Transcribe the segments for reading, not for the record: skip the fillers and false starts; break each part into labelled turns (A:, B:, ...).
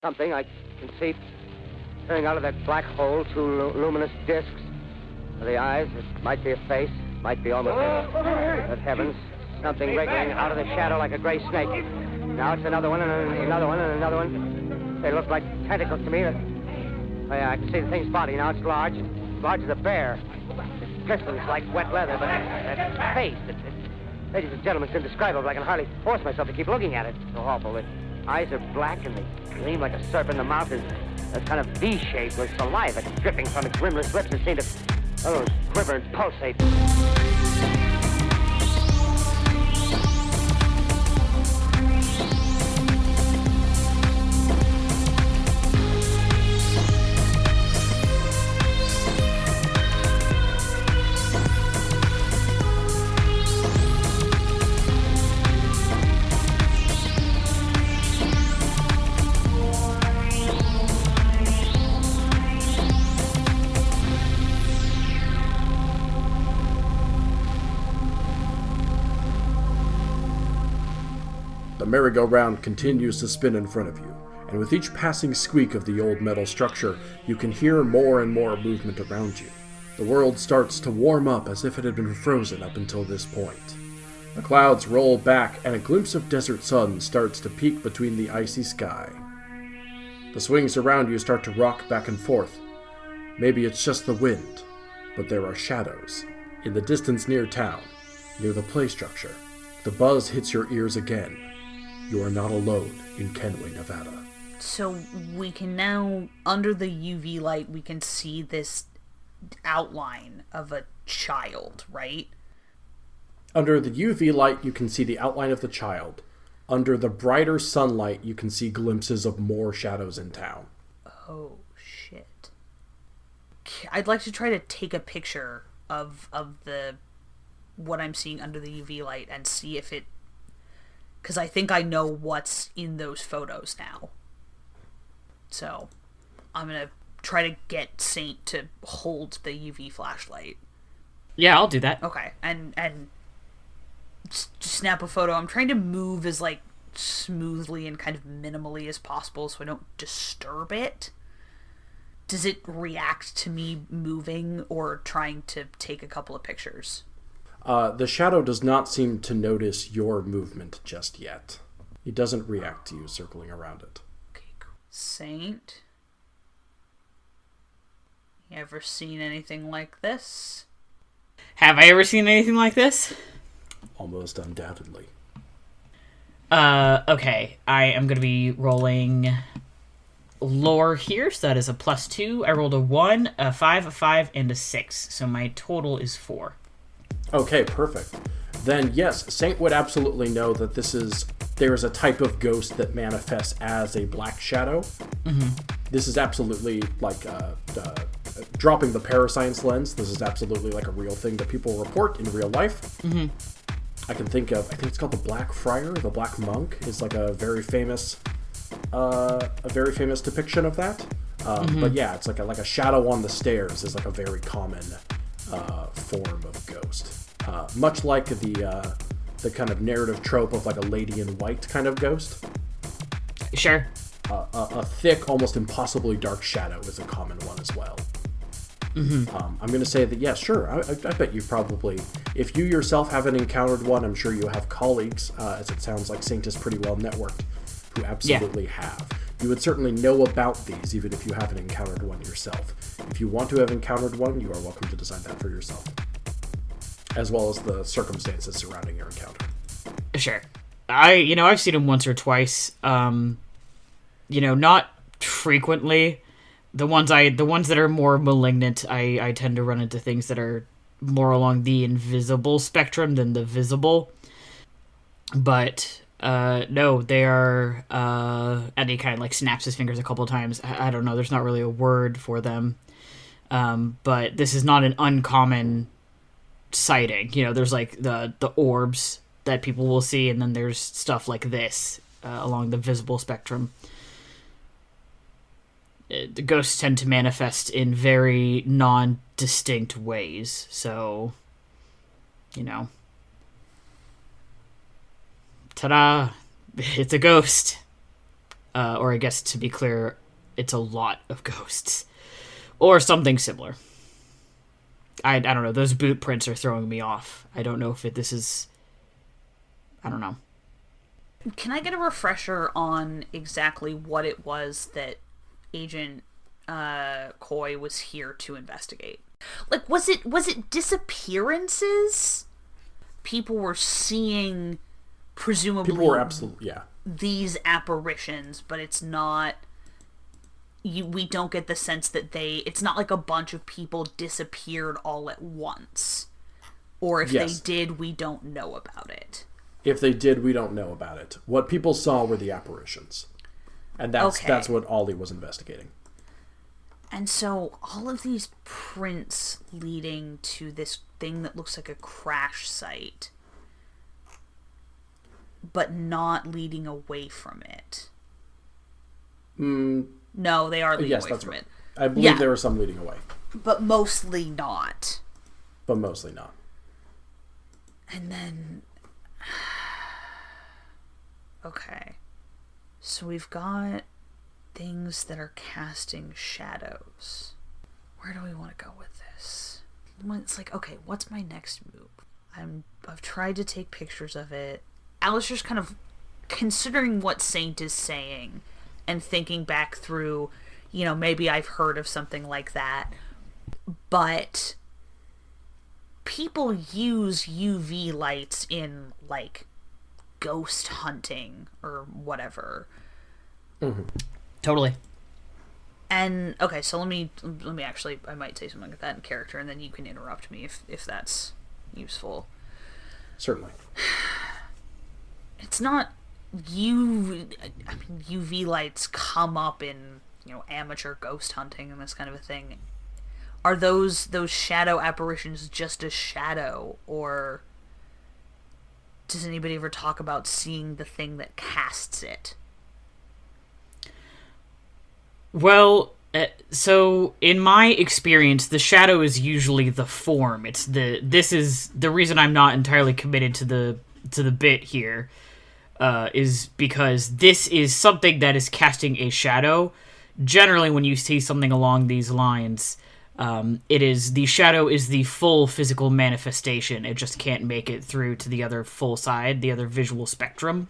A: something I can see turning out of that black hole, two luminous discs. The eyes, it might be a face, might be almost a... Good heavens, something wriggling out of the shadow like a gray snake. Now it's another one, and another one, and another one. They look like tentacles to me. Oh, yeah, I can see the thing's body now. It's large as a bear. It glistens like wet leather, but that face, ladies and gentlemen, it's indescribable. I can hardly force myself to keep looking at it. It's so awful. The eyes are black, and they gleam like a serpent. The mouth is a kind of V-shape with saliva dripping from its rimless lips that seem to quiver and pulsate.
B: The merry-go-round continues to spin in front of you, and with each passing squeak of the old metal structure, you can hear more and more movement around you. The world starts to warm up as if it had been frozen up until this point. The clouds roll back, and a glimpse of desert sun starts to peek between the icy sky. The swings around you start to rock back and forth. Maybe it's just the wind, but there are shadows. In the distance near town, near the play structure, the buzz hits your ears again. You are not alone in Kenway, Nevada.
C: So we can now, under the UV light, we can see this outline of a child, right?
B: Under the UV light, you can see the outline of the child. Under the brighter sunlight, you can see glimpses of more shadows in town.
C: Oh, shit. I'd like to try to take a picture of what I'm seeing under the UV light and see if it... Because I think I know what's in those photos now. So, I'm going to try to get Saint to hold the UV flashlight.
D: Yeah, I'll do that.
C: Okay, and snap a photo. I'm trying to move as, like, smoothly and kind of minimally as possible so I don't disturb it. Does it react to me moving or trying to take a couple of pictures?
B: The shadow does not seem to notice your movement just yet. It doesn't react to you circling around it.
C: Okay, cool. Saint? You ever seen anything like this?
D: Have I ever seen anything like this?
B: Almost undoubtedly.
D: Okay. I am going to be rolling lore here, so that is a +2. I rolled a 1, a 5, a 5, and a 6, so my total is 4.
B: Okay, perfect. Then yes, Saint would absolutely know that there is a type of ghost that manifests as a black shadow.
D: Mm-hmm.
B: This is absolutely like dropping the ParaScience lens. This is absolutely like a real thing that people report in real life.
D: Mm-hmm.
B: I think it's called the Black Friar, the Black Monk is like a very famous depiction of that. But yeah, it's like a shadow on the stairs is like a very common form of ghost. Much like the kind of narrative trope of like a lady in white kind of ghost.
D: Sure.
B: A thick, almost impossibly dark shadow is a common one as well.
D: Mm-hmm.
B: I'm going to say that, yeah, sure. I bet you probably, if you yourself haven't encountered one, I'm sure you have colleagues, as it sounds like Saint is pretty well networked, who absolutely have. You would certainly know about these, even if you haven't encountered one yourself. If you want to have encountered one, you are welcome to decide that for yourself, as well as the circumstances surrounding your encounter.
D: Sure. I've seen him once or twice. Not frequently. The ones that are more malignant, I tend to run into things that are more along the invisible spectrum than the visible. But no, they are. And he kind of like snaps his fingers a couple of times. I don't know. There's not really a word for them. But this is not an uncommon sighting. There's like the orbs that people will see, and then there's stuff like this along the visible spectrum. The ghosts tend to manifest in very non-distinct ways, so, ta-da, it's a ghost. or I guess to be clear, it's a lot of ghosts, or something similar. I don't know. Those boot prints are throwing me off. I don't know if this is... I don't know.
C: Can I get a refresher on exactly what it was that Agent Coy was here to investigate? Like, was it disappearances? People were seeing, presumably...
B: People were absolutely, yeah.
C: These apparitions, but it's not... we don't get the sense that it's not like a bunch of people disappeared all at once. Or if they did, we don't know about it.
B: If they did, we don't know about it. What people saw were the apparitions. And that's what Ollie was investigating.
C: And so all of these prints leading to this thing that looks like a crash site, but not leading away from it. No, they are leading away from it.
B: I believe there were some leading away.
C: But mostly not. And then... Okay. So we've got things that are casting shadows. Where do we want to go with this? It's like, okay, what's my next move? I've tried to take pictures of it. Alistair's kind of considering what Saint is saying and thinking back through, maybe I've heard of something like that. But people use UV lights in, like, ghost hunting or whatever.
B: Mm-hmm.
D: Totally.
C: And okay, so let me actually, I might say something like that in character, and then you can interrupt me if that's useful.
B: Certainly.
C: It's not UV lights come up in amateur ghost hunting and this kind of a thing. Are those shadow apparitions just a shadow, or does anybody ever talk about seeing the thing that casts it?
D: Well, so in my experience, the shadow is usually the form. This is the reason I'm not entirely committed to the bit here, is because this is something that is casting a shadow. Generally, when you see something along these lines, the shadow is the full physical manifestation. It just can't make it through to the other full side, the other visual spectrum.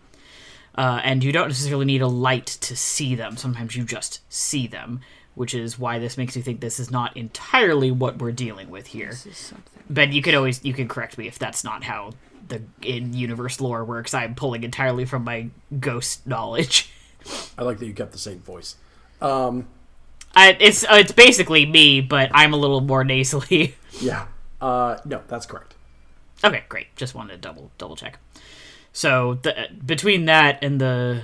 D: And you don't necessarily need a light to see them. Sometimes you just see them, which is why this makes me think this is not entirely what we're dealing with here.
C: This is something.
D: Ben, you can correct me if that's not how the in-universe lore works. I'm pulling entirely from my ghost knowledge.
B: I like that you kept the same voice.
D: It's basically me, but I'm a little more nasally.
B: Yeah. No, that's correct.
D: Okay, great. Just wanted to double check. So between that and the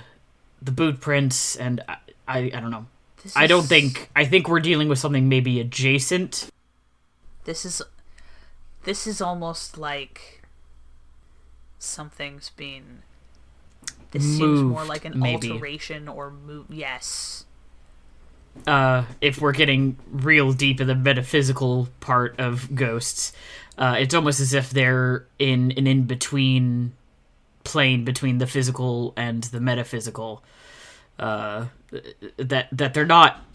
D: boot prints, and I don't know. I think we're dealing with something maybe adjacent.
C: This is almost like something's been. This
D: moved,
C: seems more like an
D: maybe.
C: alteration or move. Yes.
D: If we're getting real deep in the metaphysical part of ghosts, it's almost as if they're in an in-between plane between the physical and the metaphysical. That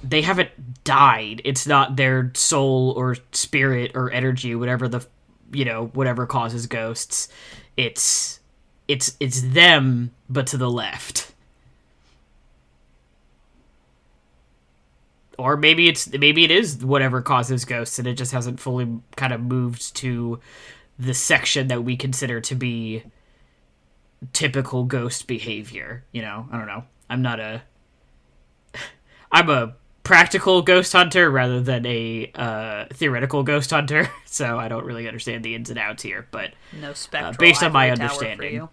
D: they haven't died. It's not their soul or spirit or energy, whatever causes ghosts. It's them, but to the left. Or maybe it is whatever causes ghosts, and it just hasn't fully kind of moved to the section that we consider to be typical ghost behavior. I don't know. I'm a practical ghost hunter rather than a theoretical ghost hunter, so I don't really understand the ins and outs here. But
C: no spectral
D: based on my
C: ivory tower
D: understanding,
C: for you.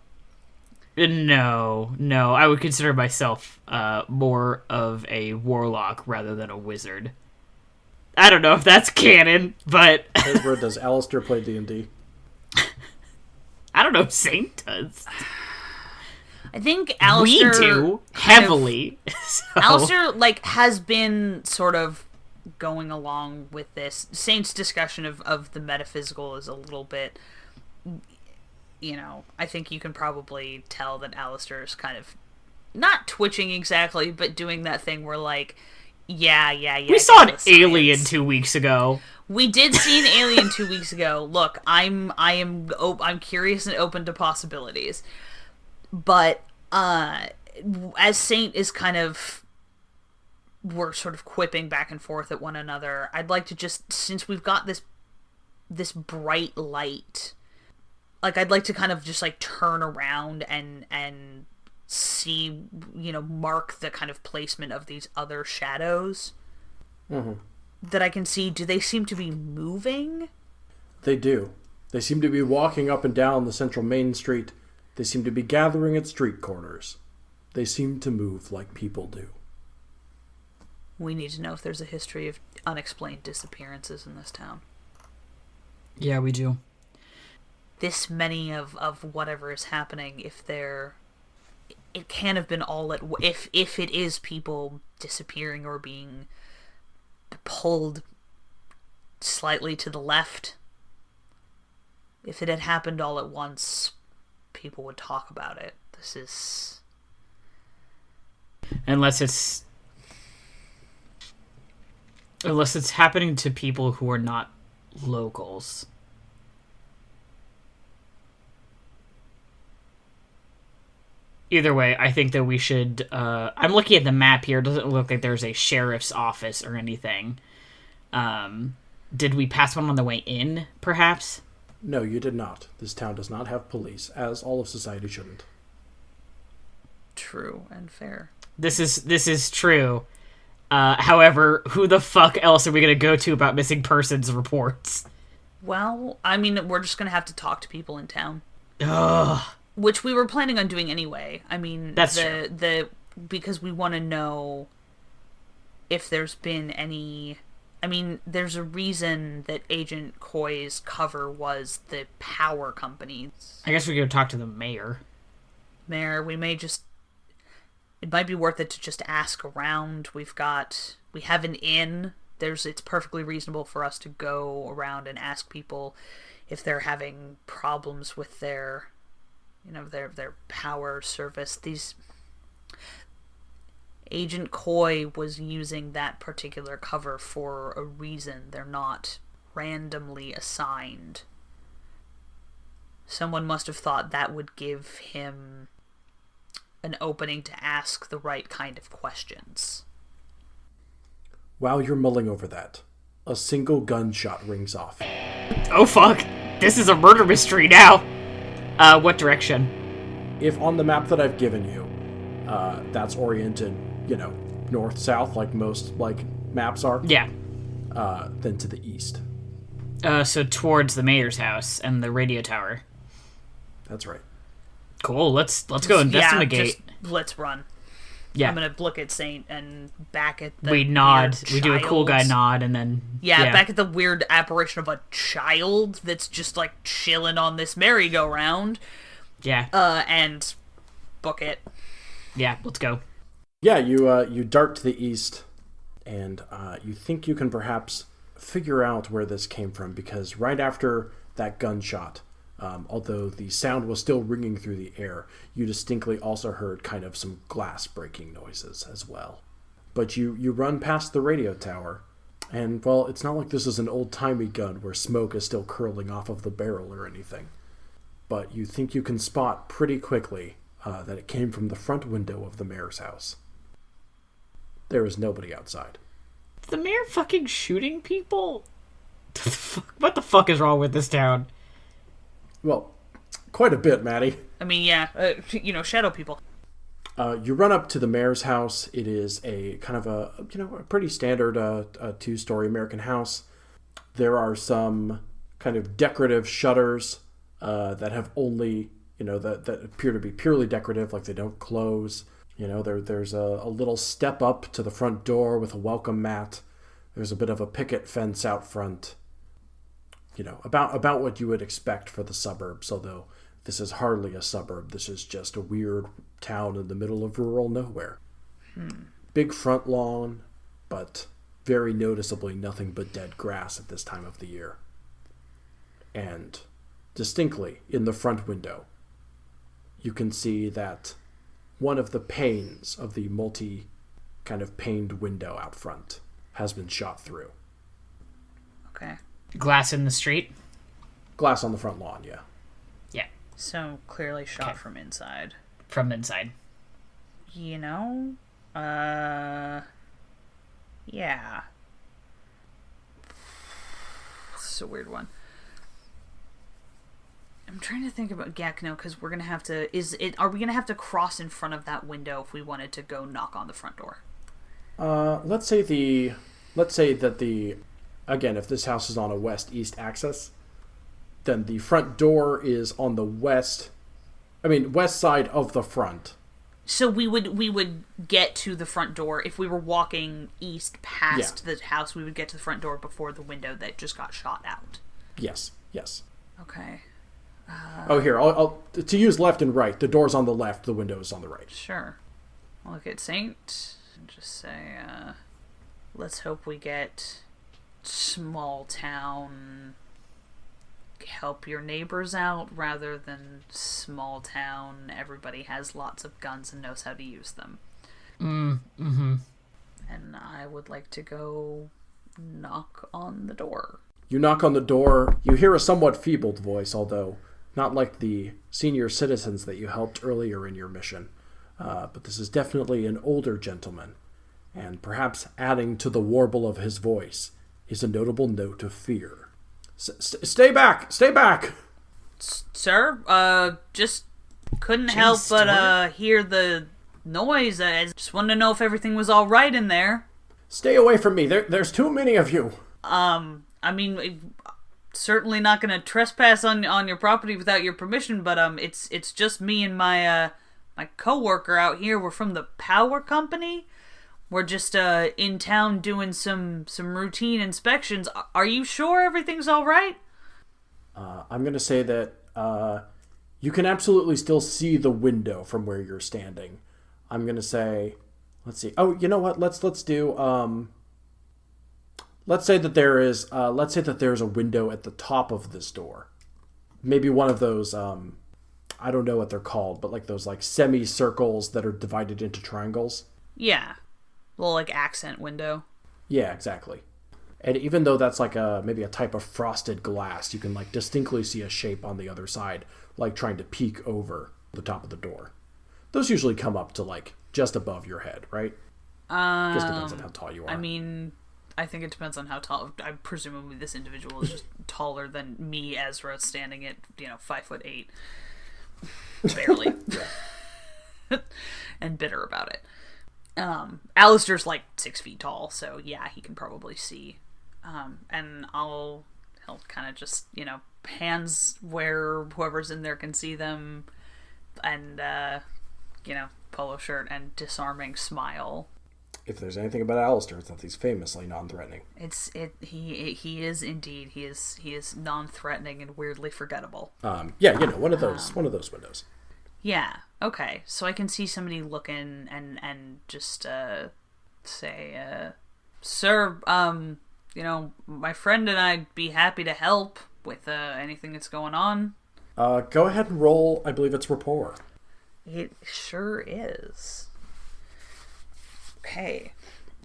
D: No, I would consider myself more of a warlock rather than a wizard. I don't know if that's canon, but
B: Ezra, does Alistair play D&D?
D: I don't know if Saint does.
C: I think Alistair...
D: We do, heavily. So.
C: Alistair, has been sort of going along with this. Saint's discussion of the metaphysical is a little bit... I think you can probably tell that Alistair's kind of not twitching exactly, but doing that thing where like, yeah.
D: We saw an alien 2 weeks ago.
C: We did see an alien 2 weeks ago. Look, I'm curious and open to possibilities. But as Saint is kind of, we're sort of quipping back and forth at one another, I'd like to just, since we've got this bright light, like I'd like to kind of just like turn around and see, mark the kind of placement of these other shadows.
B: Mm-hmm.
C: That I can see. Do they seem to be moving?
B: They do. They seem to be walking up and down the central main street. They seem to be gathering at street corners. They seem to move like people do.
C: We need to know if there's a history of unexplained disappearances in this town.
D: Yeah, we do.
C: This many of whatever is happening, it can't have been all if it is people disappearing or being pulled slightly to the left. If it had happened all at once, people would talk about it. This is...
D: Unless it's happening to people who are not locals. Either way, I think that we should... I'm looking at the map here. It doesn't look like there's a sheriff's office or anything. Did we pass one on the way in, perhaps?
B: No, you did not. This town does not have police, as all of society shouldn't.
C: True and fair.
D: This is true. However, who the fuck else are we going to go to about missing persons reports?
C: Well, I mean, we're just going to have to talk to people in town.
D: Ugh.
C: Which we were planning on doing anyway. I mean,
D: that's true.
C: Because we want to know if there's been any... I mean, there's a reason that Agent Coy's cover was the power company.
D: I guess we could talk to the mayor.
C: Mayor, we may just... It might be worth it to just ask around. We have an inn. It's perfectly reasonable for us to go around and ask people if they're having problems with their power service. Agent Coy was using that particular cover for a reason. They're not randomly assigned. Someone must have thought that would give him an opening to ask the right kind of questions.
B: While you're mulling over that, a single gunshot rings off.
D: Oh fuck! This is a murder mystery now! What direction?
B: If on the map that I've given you, that's oriented, north-south, like most, maps are.
D: Yeah.
B: Then to the east.
D: So towards the mayor's house and the radio tower.
B: That's right.
D: Cool, let's go investigate.
C: Let's run.
D: Yeah.
C: I'm gonna look at Saint and back at the
D: we nod. We do a cool guy nod and then...
C: Yeah, back at the weird apparition of a child that's just, chilling on this merry-go-round.
D: Yeah.
C: And book it.
D: Yeah, let's go.
B: Yeah, you dart to the east, and you think you can perhaps figure out where this came from, because right after that gunshot, although the sound was still ringing through the air, you distinctly also heard kind of some glass breaking noises as well. But you run past the radio tower, and, well, it's not like this is an old-timey gun where smoke is still curling off of the barrel or anything. But you think you can spot pretty quickly that it came from the front window of the mayor's house. There is nobody outside.
D: Is the mayor fucking shooting people? What the fuck is wrong with this town?
B: Well, quite a bit, Matty.
C: I mean, yeah, shadow people.
B: You run up to the mayor's house. It is a kind of a pretty standard two-story American house. There are some kind of decorative shutters that have only, that appear to be purely decorative, like they don't close. There's a little step up to the front door with a welcome mat. There's a bit of a picket fence out front. About what you would expect for the suburbs, although this is hardly a suburb. This is just a weird town in the middle of rural nowhere. Big front lawn, but very noticeably nothing but dead grass at this time of the year. And distinctly, in the front window, you can see that one of the panes of the kind of paned window out front has been shot through.
C: Okay.
D: Glass in the street?
B: Glass on the front lawn, yeah.
D: Yeah.
C: So clearly shot from inside.
D: From inside.
C: You know? Yeah. This is a weird one. I'm trying to think about no, because we're gonna have to. Are we gonna have to cross in front of that window if we wanted to go knock on the front door?
B: Let's say that again, if this house is on a west-east axis, then the front door is on the west side of the front.
C: So we would get to the front door if we were walking east past the house. We would get to the front door before the window that just got shot out.
B: Yes.
C: Okay.
B: Here, I'll to use left and right. The door's on the left, the window is on the right.
C: Sure. I'll look at Saint and just say, let's hope we get small town, help your neighbors out, rather than small town, everybody has lots of guns and knows how to use them.
D: Mm-hmm.
C: And I would like to go knock on the door.
B: You knock on the door. You hear a somewhat feebled voice, although not like the senior citizens that you helped earlier in your mission. But this is definitely an older gentleman, and perhaps adding to the warble of his voice is a notable note of fear. Stay back! Stay back!
C: Sir, just couldn't help but hear the noise. I just wanted to know if everything was all right in there.
B: Stay away from me. There's too many of you.
C: I mean, certainly not going to trespass on your property without your permission, but it's just me and my coworker out here. We're from the power company. We're just in town doing some routine inspections. Are you sure everything's all right?
B: I'm going to say that you can absolutely still see the window from where you're standing. I'm going to say, let's see. Oh, you know what? Let's do. Let's say that there's a window at the top of this door. Maybe one of those. I don't know what they're called, but like those like semicircles that are divided into triangles.
C: Yeah. Little like accent window.
B: Yeah, exactly. And even though that's like maybe a type of frosted glass, you can like distinctly see a shape on the other side, like trying to peek over the top of the door. Those usually come up to like just above your head, right? Just depends on how tall you are.
C: I mean, I think it depends on how tall. Presumably this individual is just taller than me, Ezra, standing at 5'8", barely, and bitter about it. Alistair's like 6 feet tall, so yeah, he can probably see. And he'll kind of just, hands where whoever's in there can see them, and, polo shirt and disarming smile.
B: If there's anything about Alistair, it's that he's famously non-threatening.
C: He is indeed. He is non-threatening and weirdly forgettable.
B: One of those windows.
C: Yeah. Okay. So I can see somebody looking and just say, "Sir, my friend and I'd be happy to help with anything that's going on."
B: Go ahead and roll. I believe it's rapport.
C: It sure is. Okay.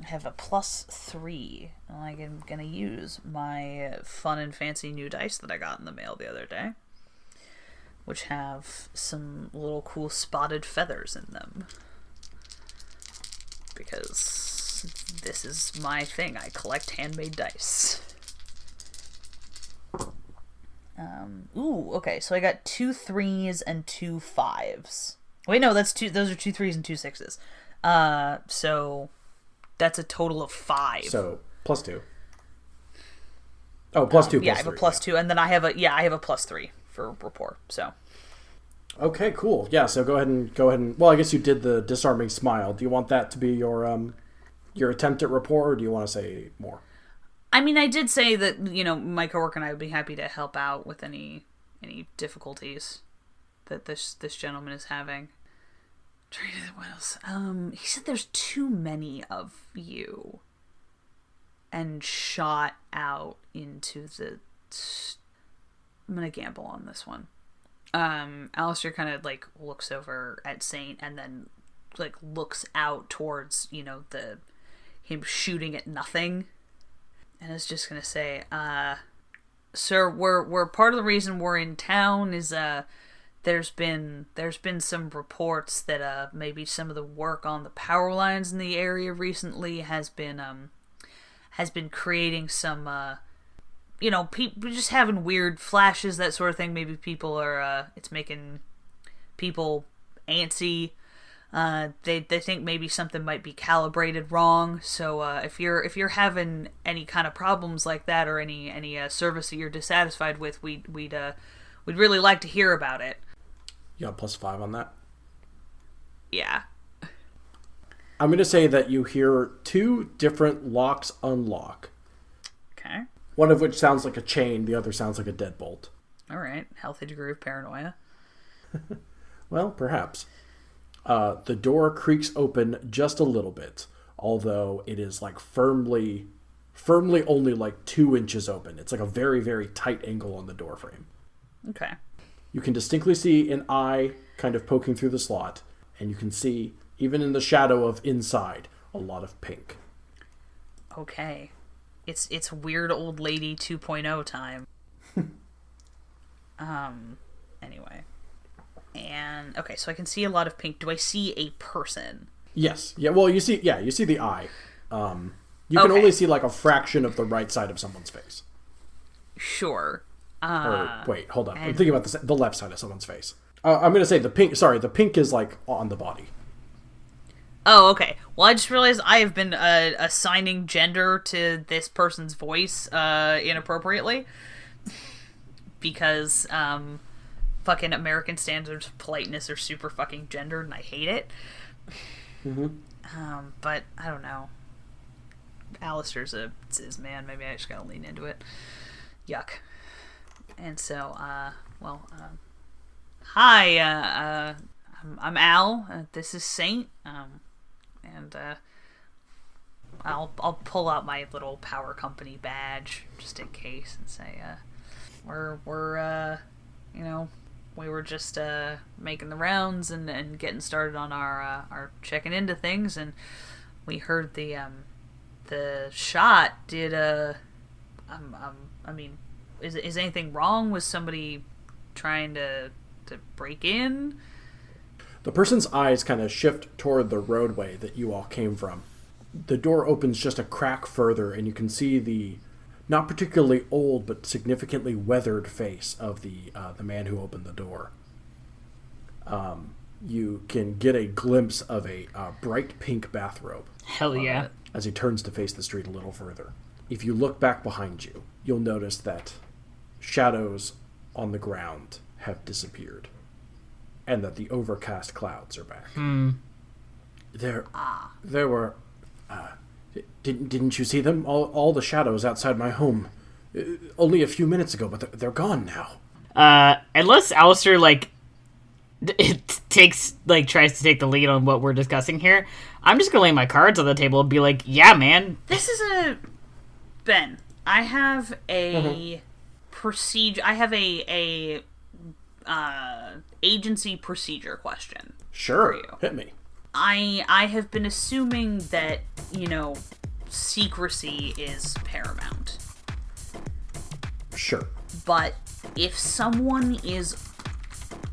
C: I have a +3, and I'm gonna use my fun and fancy new dice that I got in the mail the other day, which have some little cool spotted feathers in them. Because this is my thing. I collect handmade dice. Okay, so I got 2 3s and 2 5s. Wait, no, those are 2 3s and 2 6s. So that's a total of 5.
B: So +2. Oh, +2.
C: Yeah, I have a +2, and then I have a +3 for rapport. So.
B: Okay, cool. Yeah, so go ahead and. Well, I guess you did the disarming smile. Do you want that to be your attempt at rapport, or do you want to say more?
C: I mean, I did say that my coworker and I would be happy to help out with any difficulties that this gentleman is having. What else? He said there's too many of you, and shot out into the. I'm gonna gamble on this one. Alistair kind of like looks over at Saint and then like looks out towards, him shooting at nothing, and is just gonna say, "Sir, we're part of the reason we're in town is there's been some reports that maybe some of the work on the power lines in the area recently has been creating some people just having weird flashes, that sort of thing. Maybe people are it's making people antsy. They think maybe something might be calibrated wrong. So if you're having any kind of problems like that, or any service that you're dissatisfied with, we'd really like to hear about it."
B: You got +5 on that?
C: Yeah.
B: I'm going to say that you hear 2 different locks unlock.
C: Okay.
B: One of which sounds like a chain, the other sounds like a deadbolt.
C: All right. Healthy degree of paranoia.
B: Well, perhaps. The door creaks open just a little bit, although it is like firmly only like 2 inches open. It's like a very, very tight angle on the door frame.
C: Okay.
B: You can distinctly see an eye kind of poking through the slot, and you can see, even in the shadow of inside, a lot of pink.
C: Okay. It's weird old lady 2.0 time. Anyway. And okay, so I can see a lot of pink. Do I see a person?
B: Yes. Yeah, well, you see the eye. You can only see like a fraction of the right side of someone's face.
C: Sure.
B: Or wait, hold on. I'm thinking about the left side of someone's face. I'm going to say the pink. Sorry, the pink is like on the body.
C: Oh, okay. Well, I just realized I have been assigning gender to this person's voice inappropriately because fucking American standards of politeness are super fucking gendered, and I hate it.
B: Mm-hmm.
C: But I don't know. Alistair's a cis man. Maybe I just gotta lean into it. Yuck. And so, hi, I'm Al, this is Saint, and, I'll pull out my little power company badge, just in case, and say, we were just, making the rounds and getting started on our checking into things, and we heard the shot did, Is anything wrong? Was somebody trying to break in?
B: The person's eyes kind of shift toward the roadway that you all came from. The door opens just a crack further, and you can see the not particularly old but significantly weathered face of the man who opened the door. You can get a glimpse of a bright pink bathrobe.
D: Hell yeah.
B: As he turns to face the street a little further. If you look back behind you, you'll notice that shadows on the ground have disappeared, and that the overcast clouds are back. There were didn't you see them? All the shadows outside my home only a few minutes ago, but they're gone now.
D: Unless Alistair tries to take the lead on what we're discussing here, I'm just gonna lay my cards on the table and be like, yeah, man,
C: this is Ben, I have a procedure. I have a agency procedure question.
B: Sure,
C: for you.
B: Hit me.
C: I have been assuming that secrecy is paramount.
B: Sure.
C: But if someone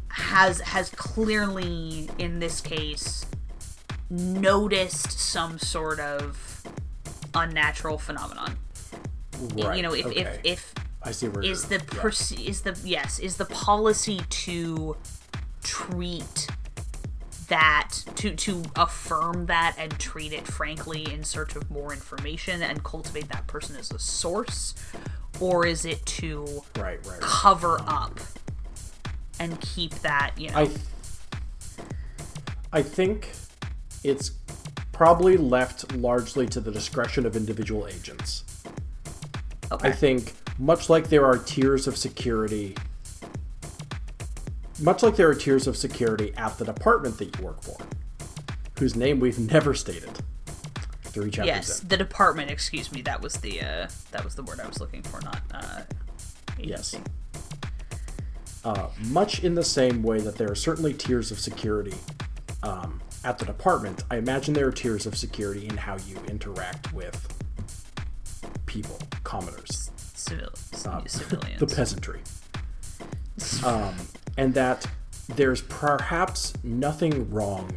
C: has clearly in this case noticed some sort of unnatural phenomenon.
B: Right.
C: If
B: I see where
C: is the policy to treat that to affirm that and treat it frankly in search of more information and cultivate that person as a source, or is it to
B: right.
C: cover up and keep that
B: I think it's probably left largely to the discretion of individual agents.
C: Okay.
B: I think much like there are tiers of security at the department that you work for, whose name we've never stated 3 chapters
C: yes,
B: in.
C: the department, excuse me, that was the word I was looking for, not agency.
B: Yes. Much in the same way that there are certainly tiers of security at the department, I imagine there are tiers of security in how you interact with people, commoners.
C: Civilians.
B: The peasantry. And that there's perhaps nothing wrong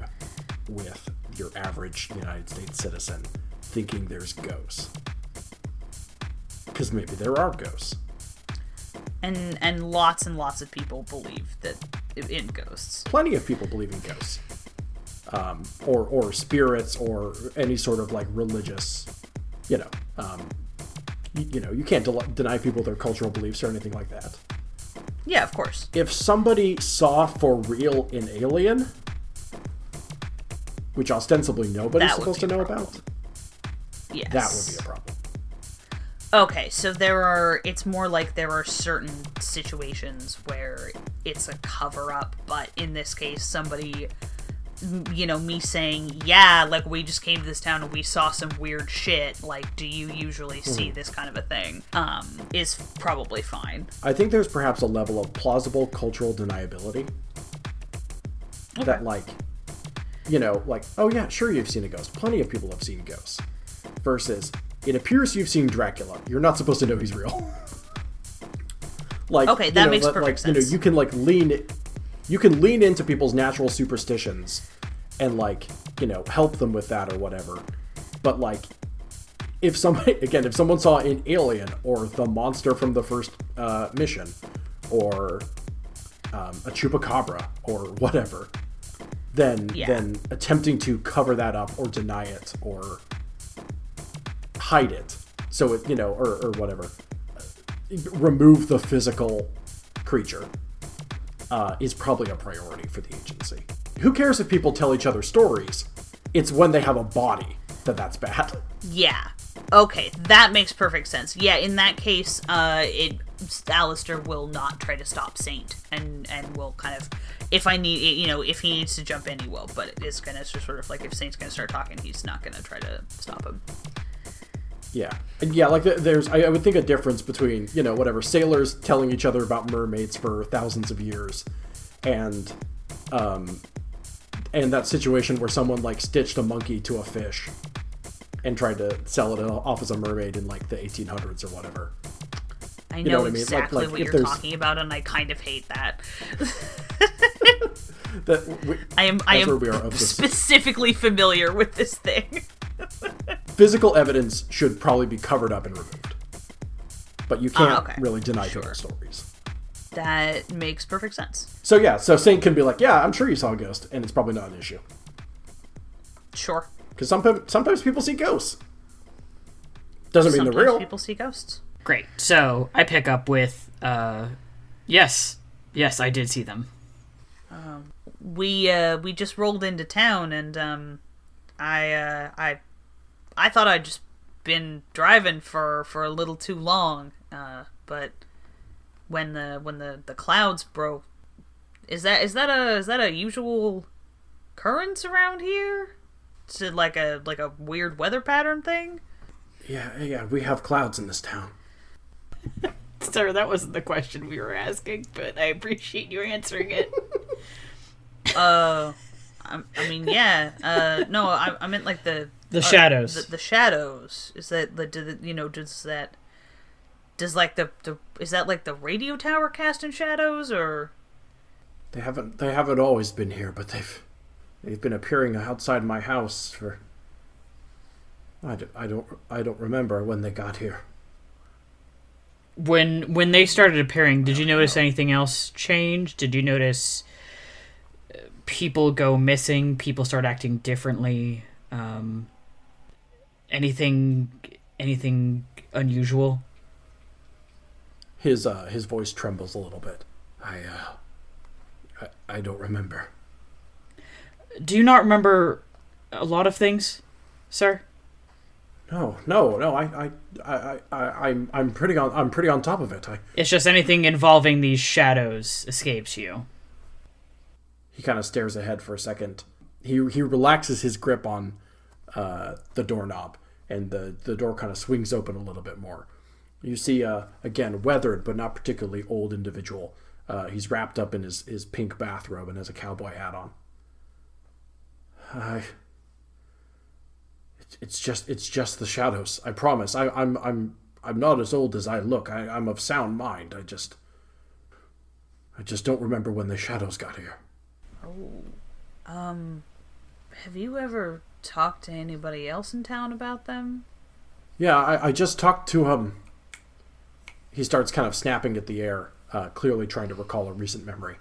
B: with your average United States citizen thinking there's ghosts. Because maybe there are ghosts.
C: And lots of people believe that in ghosts.
B: Plenty of people believe in ghosts. Or spirits, or any sort of like religious, you can't deny people their cultural beliefs or anything like that.
C: Yeah, of course.
B: If somebody saw for real an alien, which ostensibly nobody's supposed to know about,
C: yes,
B: that would be a problem.
C: Okay, so it's more like there are certain situations where it's a cover-up, but in this case, somebody, me saying, yeah, like, we just came to this town and we saw some weird shit, like, do you usually see this kind of a thing, is probably fine.
B: I think there's perhaps a level of plausible cultural deniability. Okay. That, like, oh yeah, sure you've seen a ghost. Plenty of people have seen ghosts. Versus, it appears you've seen Dracula. You're not supposed to know he's real. Like,
C: okay, that makes perfect sense.
B: You can lean into people's natural superstitions and, like, help them with that or whatever. But, like, if someone saw an alien or the monster from the first mission or a chupacabra or whatever, then attempting to cover that up or deny it or hide it, so it, or whatever, remove the physical creature, is probably a priority for the agency. Who cares if people tell each other stories? It's when they have a body that's bad.
C: Yeah. Okay, that makes perfect sense. Yeah, in that case, Alistair will not try to stop Saint, and will kind of, if he needs to jump in, he will, but it's gonna sort of, like, if Saint's gonna start talking, he's not gonna try to stop him.
B: Yeah. And yeah, like, there's, I would think, a difference between, whatever, sailors telling each other about mermaids for thousands of years, and that situation where someone, like, stitched a monkey to a fish and tried to sell it off as a mermaid in, like, the 1800s or whatever.
C: I know exactly what you're talking about, and I kind of hate that. I am specifically familiar with this thing.
B: Physical evidence should probably be covered up and removed. But you can't really deny people's stories.
C: That makes perfect sense.
B: So yeah, so Saint can be like, yeah, I'm sure you saw a ghost, and it's probably not an issue.
C: Sure.
B: Because sometimes people see ghosts. Doesn't mean they're real.
C: Sometimes people see ghosts.
D: Great. So I pick up with, yes, I did see them.
C: We just rolled into town, and I thought I'd just been driving for a little too long, but when the clouds broke, is that a usual occurrence around here? Is it like a weird weather pattern thing?
B: Yeah, we have clouds in this town.
D: Sir, that wasn't the question we were asking, but I appreciate you answering it.
C: I meant like the
D: shadows.
C: The shadows. Is that is that like the radio tower casting shadows, or?
B: They haven't always been here, but they've been appearing outside my house for. I don't remember when they got here.
D: When they started appearing, did you notice anything else change? Did you notice people go missing? People start acting differently? Anything unusual?
B: His voice trembles a little bit. I don't remember.
D: Do you not remember a lot of things, sir?
B: No. I'm pretty on top of it.
D: It's just anything involving these shadows escapes you.
B: He kind of stares ahead for a second. He relaxes his grip on the doorknob, and the door kind of swings open a little bit more. You see, again, weathered but not particularly old individual. He's wrapped up in his pink bathrobe and has a cowboy hat on. It's just the shadows. I promise. I'm not as old as I look. I'm of sound mind. I just don't remember when the shadows got here.
C: Have you ever talked to anybody else in town about them?
B: Yeah, I just talked to He starts kind of snapping at the air, clearly trying to recall a recent memory.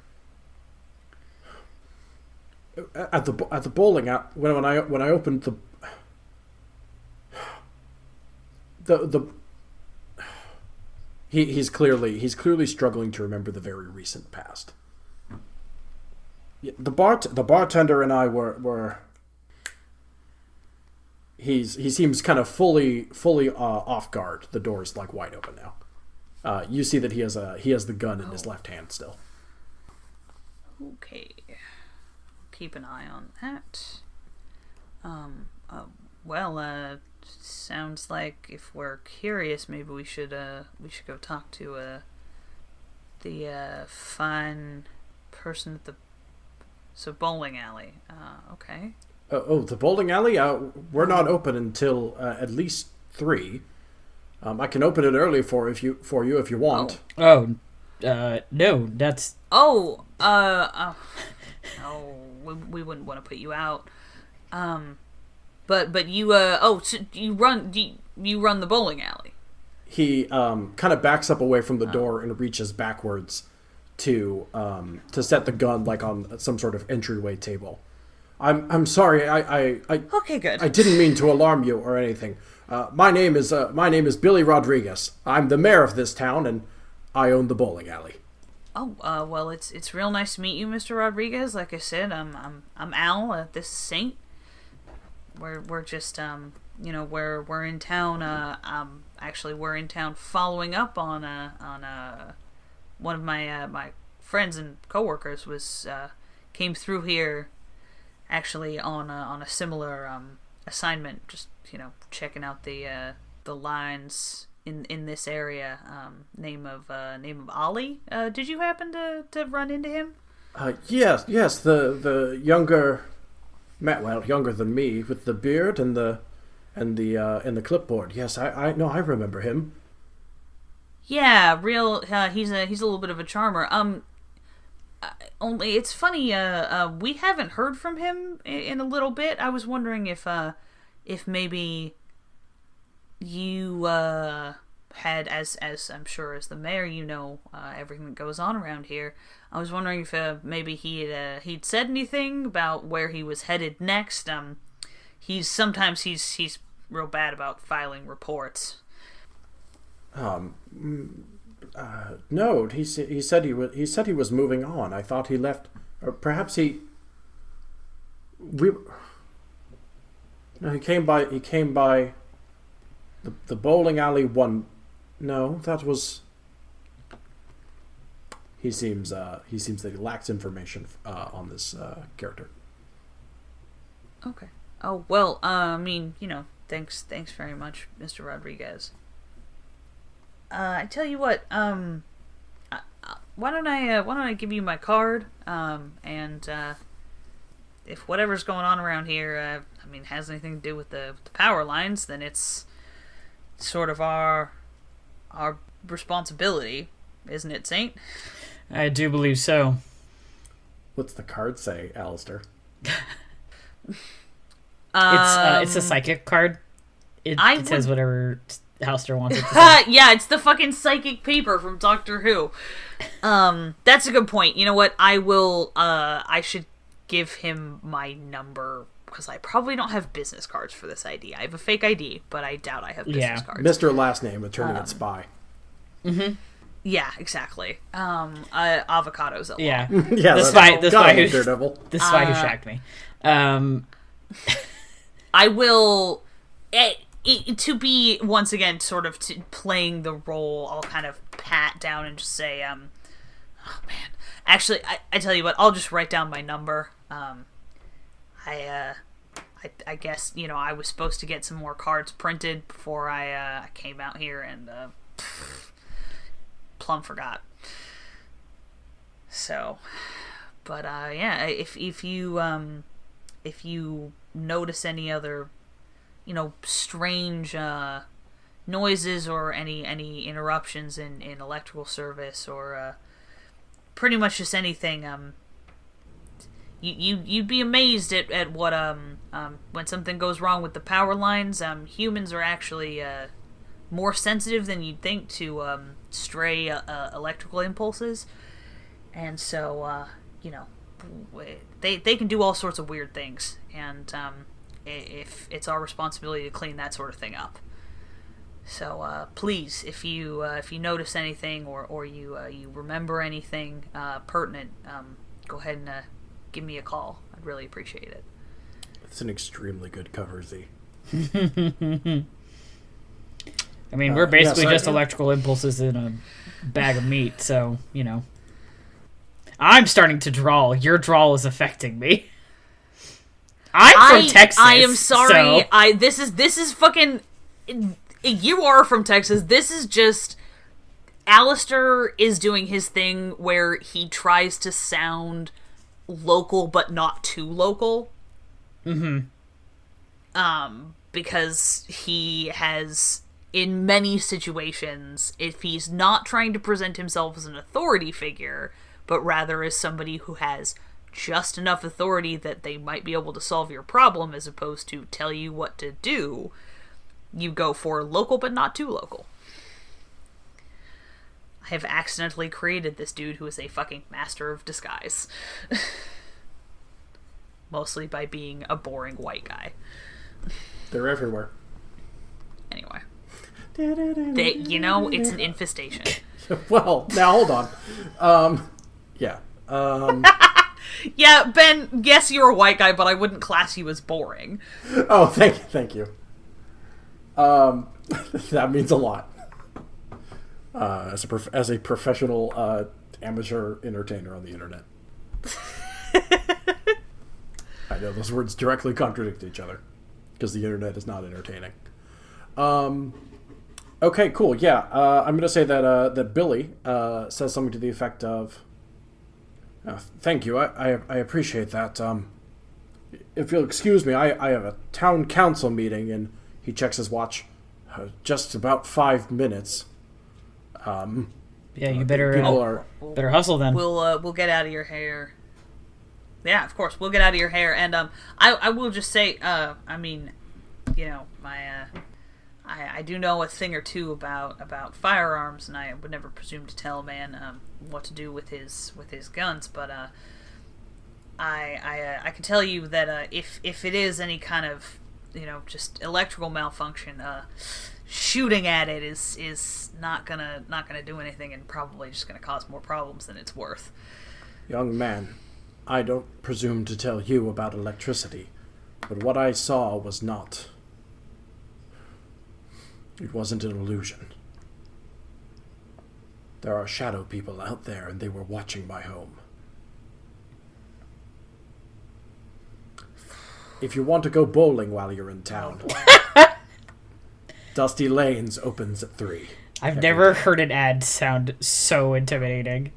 B: At the bowling alley, when I opened he's clearly struggling to remember the very recent past. The bartender and I were he seems kind of fully off guard. The door's like wide open now. You see that he has the gun in his left hand still.
C: Okay, keep an eye on that. Sounds like if we're curious, maybe we should go talk to the fine person at the bowling alley. Okay.
B: The bowling alley? We're not open until at least 3. I can open it early for you if you want.
D: No, that's.
C: We wouldn't want to put you out. But you so you run the bowling alley.
B: He kind of backs up away from the door and reaches backwards to set the gun like on some sort of entryway table. I'm sorry. I
C: okay, good.
B: I didn't mean to alarm you or anything. My name is Billy Rodriguez. I'm the mayor of this town, and I own the bowling alley.
C: Well, it's real nice to meet you, Mr. Rodriguez. Like I said, I'm Al. This is Saint. We're just we're in town. Actually, we're in town following up on one of my friends and coworkers came through here. Actually, on a similar assignment, just checking out the lines in this area. Name of Ali. Did you happen to run into him?
B: Yes. The younger, younger than me, with the beard and the clipboard. Yes, I know. I remember him.
C: Yeah, real. He's a little bit of a charmer. Only it's funny. We haven't heard from him in a little bit. I was wondering if maybe you had, as I'm sure as the mayor, everything that goes on around here. I was wondering if maybe he'd said anything about where he was headed next. He's real bad about filing reports.
B: No, he said he was moving on. I thought he left, or perhaps he came by the bowling alley one. No, that was. He seems that he lacks information on this character.
C: Okay. Oh well. Thanks very much, Mr. Rodriguez. I tell you what, why don't I give you my card, and if whatever's going on around here, has anything to do with the power lines, then it's sort of our responsibility, isn't it, Saint?
D: I do believe so.
B: What's the card say, Alistair?
D: It's a psychic card. It says whatever Alistair wants it to say.
C: Yeah, it's the fucking psychic paper from Doctor Who. That's a good point. You know what? I should give him my number, because I probably don't have business cards for this ID. I have a fake ID, but I doubt I have business cards.
B: Mr. Last Name, attorney at Spy.
D: Mm-hmm.
C: Yeah, exactly. Avocados.
D: Yeah.
B: Yeah.
D: This why he shocked me.
C: I will. To be once again sort of playing the role, I'll kind of pat down and just say, oh man. Actually, I tell you what, I'll just write down my number. I guess, I was supposed to get some more cards printed before I came out here, and plumb forgot. So, but yeah, if you if you notice any other, strange noises or any interruptions in electrical service or pretty much just anything, you'd be amazed at what when something goes wrong with the power lines. Humans are actually more sensitive than you'd think to stray electrical impulses, and so they can do all sorts of weird things, and if it's our responsibility to clean that sort of thing up. So please, if you notice anything or you remember anything pertinent, go ahead and give me a call. I'd really appreciate it.
B: It's an extremely good cover, Z.
D: I mean, we're basically just electrical impulses in a bag of meat, so, I'm starting to drawl. Your drawl is affecting me. I'm from Texas.
C: I am sorry.
D: So.
C: This is fucking... You are from Texas. This is just... Alistair is doing his thing where he tries to sound local, but not too local.
D: Mm-hmm.
C: Because he has... in many situations, if he's not trying to present himself as an authority figure, but rather as somebody who has just enough authority that they might be able to solve your problem as opposed to tell you what to do, you go for local but not too local. I have accidentally created this dude who is a fucking master of disguise. Mostly by being a boring white guy.
B: They're everywhere.
C: Anyway. It's an infestation.
B: Well, now hold on. Yeah.
C: Yeah, Ben, yes, you're a white guy, but I wouldn't class you as boring.
B: Oh, thank you. That means a lot. As a professional amateur entertainer on the internet. I know those words directly contradict each other because the internet is not entertaining. Okay, cool. Yeah, I'm going to say that Billy says something to the effect of, "Thank you. I appreciate that. If you'll excuse me, I have a town council meeting," and he checks his watch. Just about 5 minutes.
D: Yeah, you better better hustle then.
C: We'll get out of your hair. Yeah, of course, we'll get out of your hair, and I will just say, I do know a thing or two about firearms, and I would never presume to tell a man what to do with his guns. But I can tell you that if it is any kind of just electrical malfunction, shooting at it is not gonna do anything, and probably just gonna cause more problems than it's worth.
B: Young man, I don't presume to tell you about electricity, but what I saw was not. It wasn't an illusion. There are shadow people out there, and they were watching my home. If you want to go bowling while you're in town, Dusty Lanes opens at 3.
D: I've never heard an ad sound so intimidating.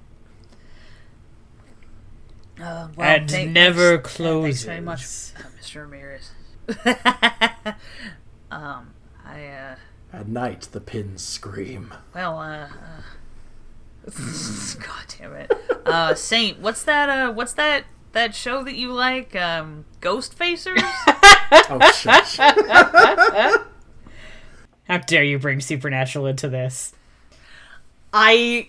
D: And never closes.
C: Thanks very much, Mr. Ramirez.
B: At night, the pins scream.
C: Well, God damn it. Saint, what's that show that you like? Ghost Facers?
B: Oh, shush.
D: How dare you bring Supernatural into this?
C: I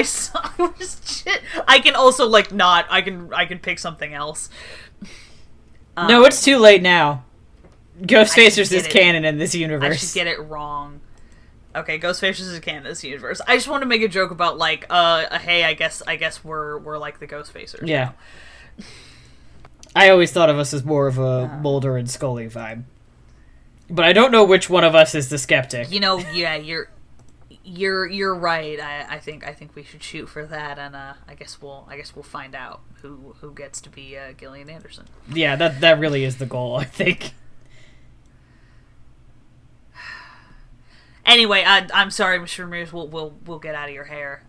C: saw shit. I can also not. I can pick something else.
D: No, it's too late now. Ghostfacers is canon in this universe.
C: I should get it wrong. Okay, Ghostfacers is canon in this universe. I just want to make a joke about hey, I guess we're like the Ghostfacers.
D: Yeah. Now. I always thought of us as more of a Mulder and Scully vibe, but I don't know which one of us is the skeptic.
C: Yeah, you're right. I think we should shoot for that, and I guess we'll find out who gets to be Gillian Anderson.
D: Yeah, that really is the goal, I think.
C: Anyway, I'm sorry, Mr. Ramirez. We'll get out of your hair.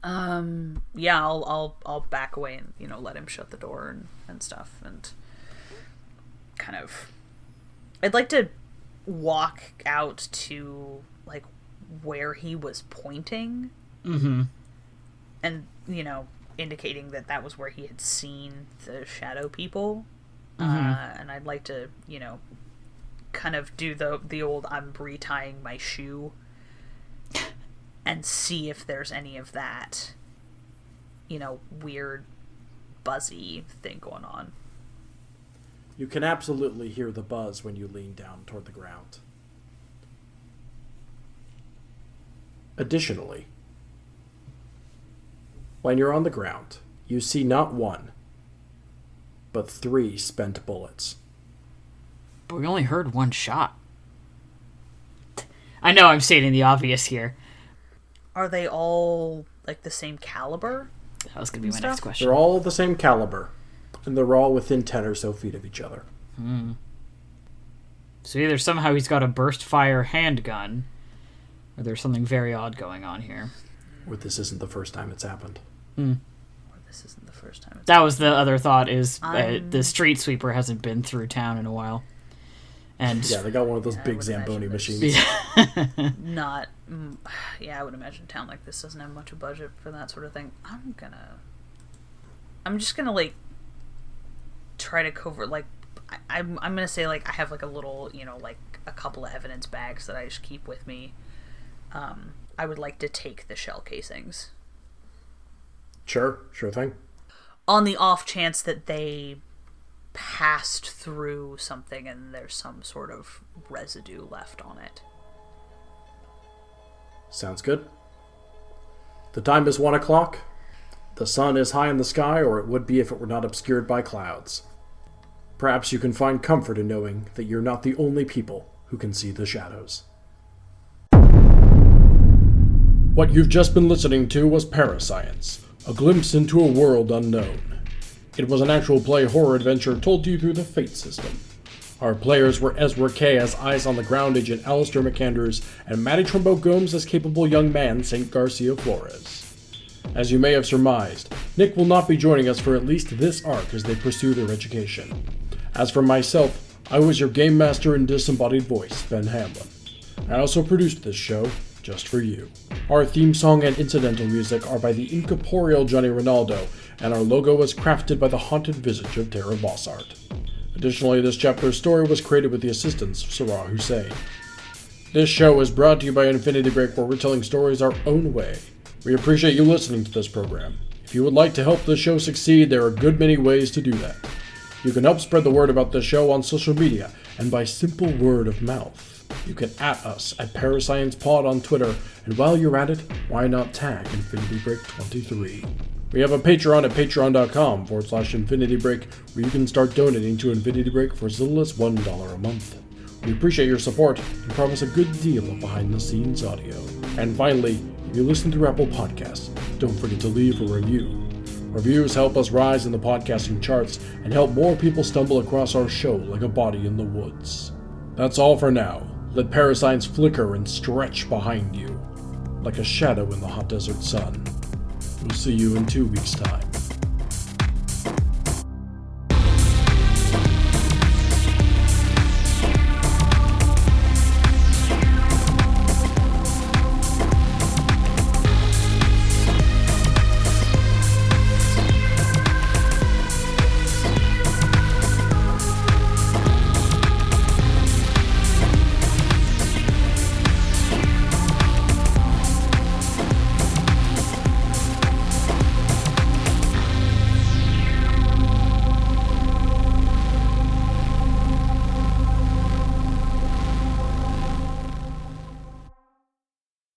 C: Yeah, I'll back away and, you know, let him shut the door and stuff, and kind of, I'd like to walk out to, like, where he was pointing.
D: Mm-hmm.
C: And, you know, indicating that was where he had seen the shadow people.
D: Mm-hmm.
C: And I'd like to, you know, kind of do the old I'm retying my shoe and see if there's any of that, you know, weird buzzy thing going on.
B: You can absolutely hear the buzz when you lean down toward the ground. Additionally, when you're on the ground, you see not one, but 3 spent bullets.
D: But we only heard one shot. I know I'm stating the obvious here.
C: Are they all, like, the same caliber?
D: That was going to be my next question.
B: They're all the same caliber, and they're all within 10 or so feet of each other.
D: So either somehow he's got a burst fire handgun, or there's something very odd going on here.
B: Or this isn't the first time it's happened.
C: Or this isn't the first time.
D: That was the other thought, is the street sweeper hasn't been through town in a while. And
B: yeah, they got one of those big Zamboni machines.
C: Not, I would imagine a town like this doesn't have much of a budget for that sort of thing. I'm just gonna, like, try to cover, like, I'm gonna say, like, I have, like, a little, you know, like, a couple of evidence bags that I just keep with me. I would like to take the shell casings.
B: Sure thing.
C: On the off chance that they passed through something and there's some sort of residue left on it.
B: Sounds good. The time is 1 o'clock. The sun is high in the sky, or it would be if it were not obscured by clouds. Perhaps you can find comfort in knowing that you're not the only people who can see the shadows. What you've just been listening to was ParaScience, a glimpse into a world unknown. It was an actual play horror adventure told to you through the Fate system. Our players were Ezra Kaye as Eyes on the Ground Agent Alister McAndrews, and Matty Trumbo-Gomes as capable young man St. Garcia Flores. As you may have surmised, Nick will not be joining us for at least this arc as they pursue their education. As for myself, I was your game master and disembodied voice, Ben Hamlin. I also produced this show just for you. Our theme song and incidental music are by the incorporeal Johnny Rinaldo, and our logo was crafted by the haunted visage of Terra Bosart. Additionally, this chapter's story was created with the assistance of Sara Husen. This show is brought to you by Infinity Break, where we're telling stories our own way. We appreciate you listening to this program. If you would like to help the show succeed, there are a good many ways to do that. You can help spread the word about the show on social media, and by simple word of mouth. You can @us at ParaSciencePod on Twitter, and while you're at it, why not tag Infinity Break 23. We have a Patreon at patreon.com/Infinity Break, where you can start donating to Infinity Break for as little as $1 a month. We appreciate your support and promise a good deal of behind-the-scenes audio. And finally, if you listen through Apple Podcasts, don't forget to leave a review. Reviews help us rise in the podcasting charts and help more people stumble across our show like a body in the woods. That's all for now. Let ParaScience flicker and stretch behind you, like a shadow in the hot desert sun. We'll see you in 2 weeks' time.